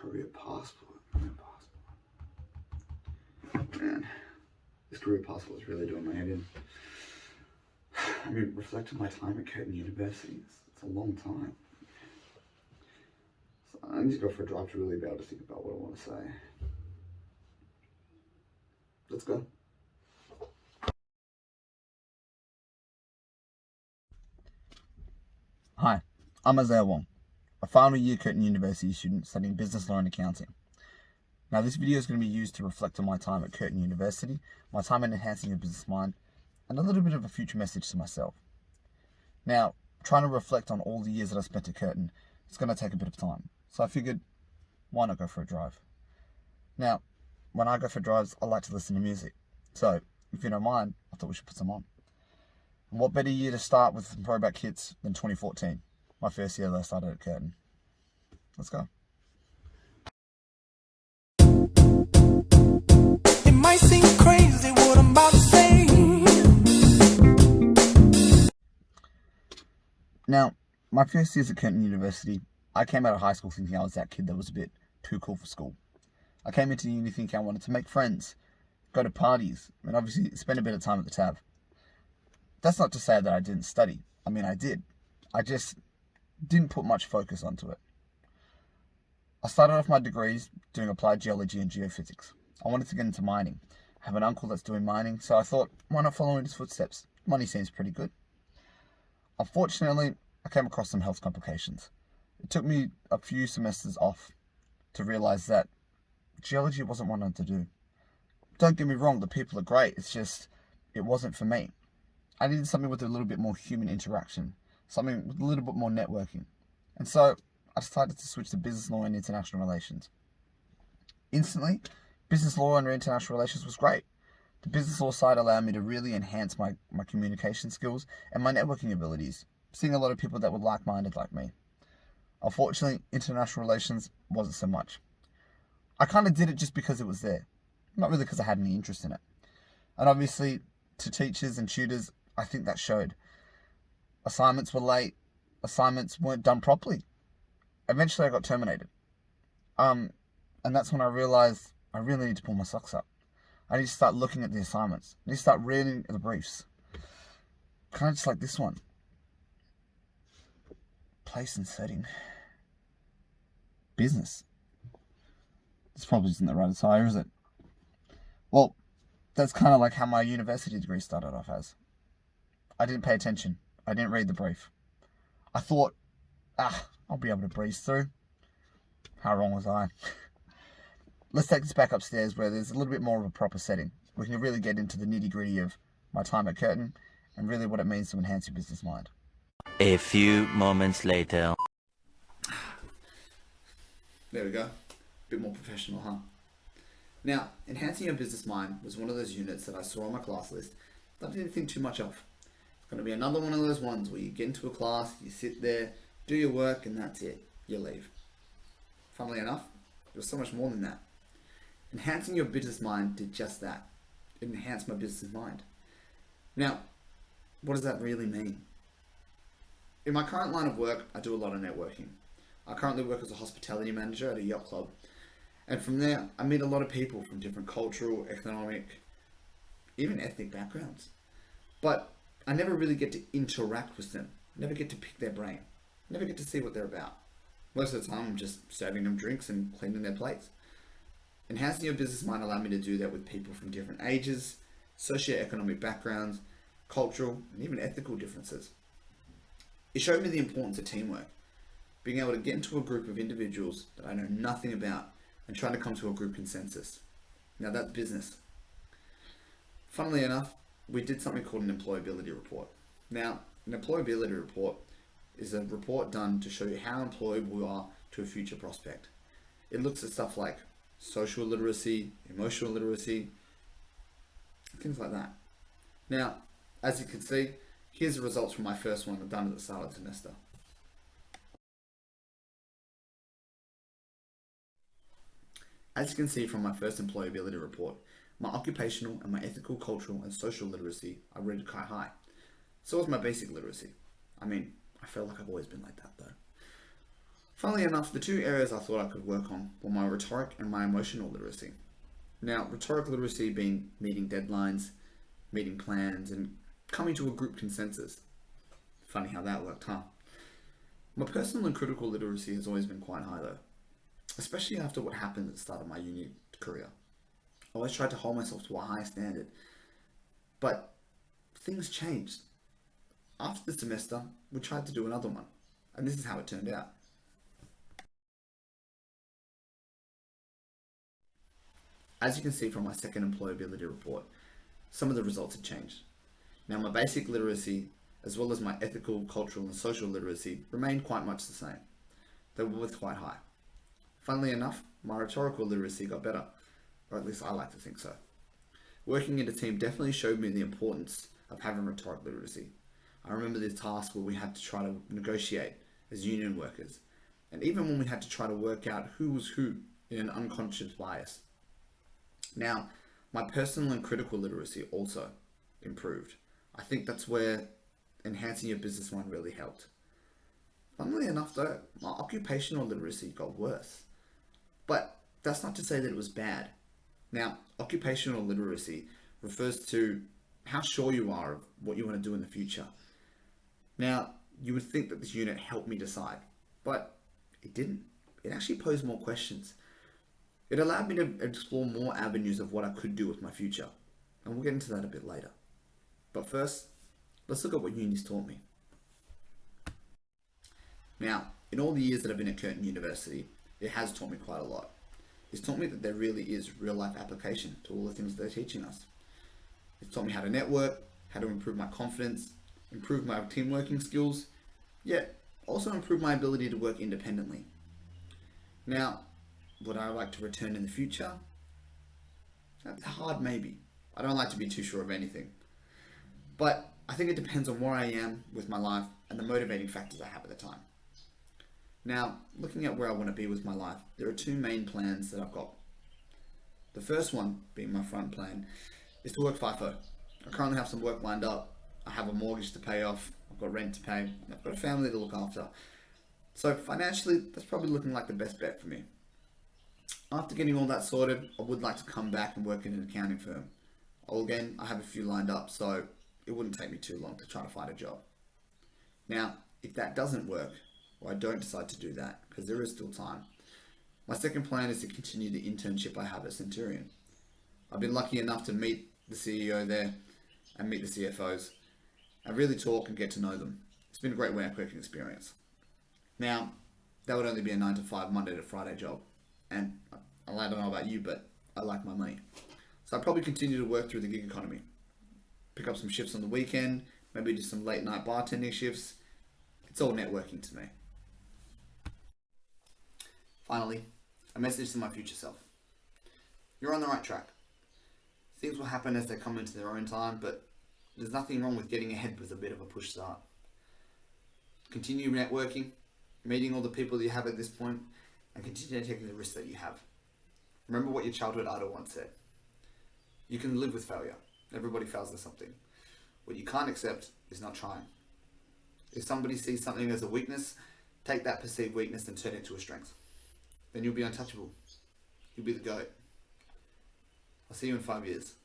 career passport. Man, this career passport is really doing my head in. I mean, reflect on my time at Curtin University. It's a long time. So I need to go for a drive to really be able to think about what I want to say. Let's go. Hi, I'm Wong, a final year Curtin University student studying business law and accounting. Now this video is going to be used to reflect on my time at Curtin University, my time in enhancing a business mind, and a little bit of a future message to myself. Now, trying to reflect on all the years that I spent at Curtin, it's going to take a bit of time. So I figured, why not go for a drive? Now, when I go for drives, I like to listen to music. So, if you don't mind, I thought we should put some on. And what better year to start with some throwback hits than 2014, my first year that I started at Curtin. Let's go. It might seem crazy what I'm about to say. Now, my first years at Curtin University, I came out of high school thinking I was that kid that was a bit too cool for school. I came into uni thinking I wanted to make friends, go to parties, and obviously spend a bit of time at the tab. That's not to say that I didn't study. I mean, I did. I just didn't put much focus onto it. I started off my degrees doing applied geology and geophysics. I wanted to get into mining. I have an uncle that's doing mining, so I thought, why not follow in his footsteps? Money seems pretty good. Unfortunately, I came across some health complications. It took me a few semesters off to realize that geology wasn't what I wanted to do. Don't get me wrong, the people are great, it's just, it wasn't for me. I needed something with a little bit more human interaction, something with a little bit more networking. And so I decided to switch to business law and international relations. Instantly, business law and international relations was great. The business law side allowed me to really enhance my communication skills and my networking abilities, seeing a lot of people that were like-minded like me. Unfortunately, international relations wasn't so much. I kind of did it just because it was there, not really because I had any interest in it. And obviously, to teachers and tutors, I think that showed. Assignments were late, assignments weren't done properly. Eventually I got terminated. And that's when I realized I really need to pull my socks up. I need to start looking at the assignments. I need to start reading the briefs. Kind of just like this one. Place and setting. Business. This probably isn't the right attire, is it? Well, that's kind of like how my university degree started off as. I didn't pay attention. I didn't read the brief. I thought, I'll be able to breeze through. How wrong was I? Let's take this back upstairs where there's a little bit more of a proper setting. We can really get into the nitty-gritty of my time at Curtin and really what it means to enhance your business mind. A few moments later. There we go. A bit more professional, huh? Now, enhancing your business mind was one of those units that I saw on my class list that I didn't think too much of. It's going to be another one of those ones where you get into a class, you sit there, do your work, and that's it. You leave. Funnily enough, it was so much more than that. Enhancing your business mind did just that. It enhanced my business mind. Now, what does that really mean? In my current line of work, I do a lot of networking. I currently work as a hospitality manager at a yacht club. And from there, I meet a lot of people from different cultural, economic, even ethnic backgrounds. But I never really get to interact with them. I never get to pick their brain. I never get to see what they're about. Most of the time, I'm just serving them drinks and cleaning their plates. Enhancing your business mind allowed me to do that with people from different ages, socioeconomic backgrounds, cultural, and even ethical differences. It showed me the importance of teamwork, being able to get into a group of individuals that I know nothing about and trying to come to a group consensus. Now that's business. Funnily enough, we did something called an employability report. Now, an employability report is a report done to show you how employable you are to a future prospect. It looks at stuff like social literacy, emotional literacy, things like that. Now, as you can see, here's the results from my first one done at the start of the semester. As you can see from my first employability report, my occupational and my ethical, cultural and social literacy are rated quite high. So was my basic literacy. I mean, I feel like I've always been like that though. Funnily enough, the two areas I thought I could work on were my rhetoric and my emotional literacy. Now, rhetoric literacy being meeting deadlines, meeting plans, and coming to a group consensus. Funny how that worked, huh? My personal and critical literacy has always been quite high though, especially after what happened at the start of my uni career. I always tried to hold myself to a high standard, but things changed. After the semester, we tried to do another one, and this is how it turned out. As you can see from my second employability report, some of the results had changed. Now, my basic literacy, as well as my ethical, cultural, and social literacy, remained quite much the same. They were both quite high. Funnily enough, my rhetorical literacy got better, or at least I like to think so. Working in a team definitely showed me the importance of having rhetoric literacy. I remember this task where we had to try to negotiate as union workers, and even when we had to try to work out who was who in an unconscious bias. Now, my personal and critical literacy also improved. I think that's where enhancing your business mind really helped. Funnily enough though, my occupational literacy got worse. But that's not to say that it was bad. Now, occupational literacy refers to how sure you are of what you want to do in the future. Now, you would think that this unit helped me decide, but it didn't. It actually posed more questions. It allowed me to explore more avenues of what I could do with my future, and we'll get into that a bit later. But first, let's look at what uni's taught me. Now, in all the years that I've been at Curtin University, it has taught me quite a lot. It's taught me that there really is real life application to all the things they're teaching us. It's taught me how to network, how to improve my confidence, improve my team working skills, yet also improve my ability to work independently. Now, would I like to return in the future? That's hard, maybe. I don't like to be too sure of anything. But I think it depends on where I am with my life and the motivating factors I have at the time. Now, looking at where I want to be with my life, there are two main plans that I've got. The first one, being my front plan, is to work FIFO. I currently have some work lined up. I have a mortgage to pay off. I've got rent to pay. And I've got a family to look after. So financially, that's probably looking like the best bet for me. After getting all that sorted, I would like to come back and work in an accounting firm. Again, I have a few lined up, so it wouldn't take me too long to try to find a job. Now, if that doesn't work, or I don't decide to do that, because there is still time, my second plan is to continue the internship I have at Centurion. I've been lucky enough to meet the CEO there and meet the CFOs and really talk and get to know them. It's been a great working experience. Now, that would only be a 9 to 5 Monday to Friday job. And I don't know about you, but I like my money. So I'll probably continue to work through the gig economy. Pick up some shifts on the weekend, maybe do some late night bartending shifts. It's all networking to me. Finally, a message to my future self. You're on the right track. Things will happen as they come into their own time, but there's nothing wrong with getting ahead with a bit of a push start. Continue networking, meeting all the people you have at this point, and continue taking the risks that you have. Remember what your childhood idol once said. You can live with failure. Everybody fails at something. What you can't accept is not trying. If somebody sees something as a weakness, take that perceived weakness and turn it into a strength. Then you'll be untouchable. You'll be the GOAT. I'll see you in 5 years.